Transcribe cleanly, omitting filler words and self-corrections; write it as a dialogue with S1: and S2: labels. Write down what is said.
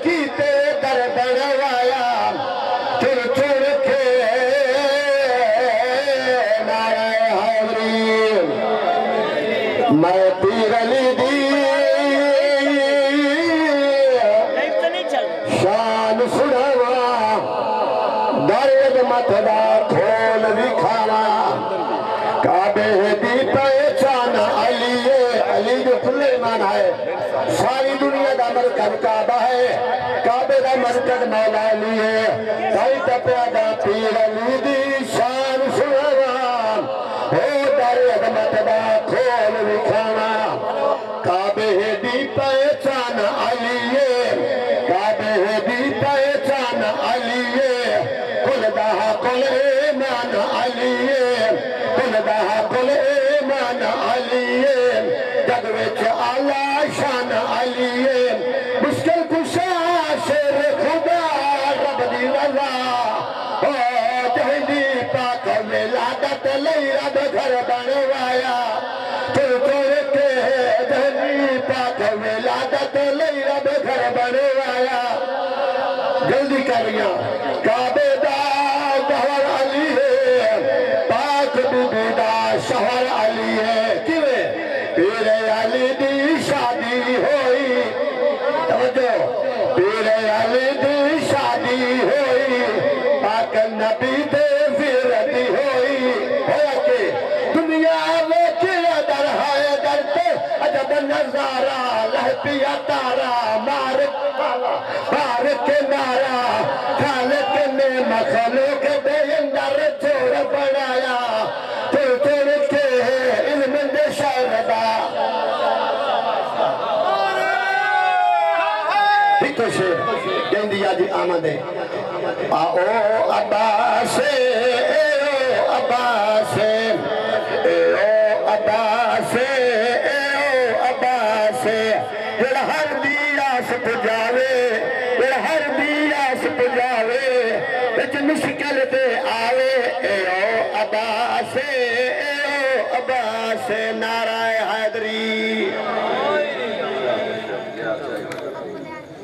S1: कीते दर बनवाया चुर चुर के नाराय हाजरी मैं पीर अली दी शान सुनावा दर्द मतदा खोल दिखावा काबे दी पहचान अली अली जो सुलेमान है सारी दुनिया का मरकज काबा है काबे का मरकज मौला अली है भाई तपिया दा पीर अली दी शान सुनावा हो दर्द मतदा खोल दिखावा काबे दी पहचान अली काबे दी पहचान अली कुलदा कुल ईमान अली कुलदा कुल ईमान अली जग विच आला शान अली मुश्किल कुशा शेर खुदा रब दी रजा ओ जहदी पाक विलादत लई रब घर बनवाया तुर तुर के जहदी पाक विलादत लई रब घर बनवाया जल्दी करिया काबे दा गहर अली है पाक बीबी दा शहर अली है किवे पीरे अली दी शादी होई समझो पीरे अली दी शादी होई पाक नबी दे फिरती होई होया के दुनिया विच दर है दर ते अजब नजारा लह पिया तारा मार के नारा खालिक ने मखलूक दे अंदर छोड़ बनाया तुर तुर के इल्म दे शायरदा हिको से कहंदी आजी आमदे आओ अब्बासे ओ अब्बासे ओ अब्बासे ओ अब्बासे जेड़ा हर दी आस पुजावे हर दी आस पुजावे बिच मुश्किल ते आवे ओ अब्बासे नाराय हैदरी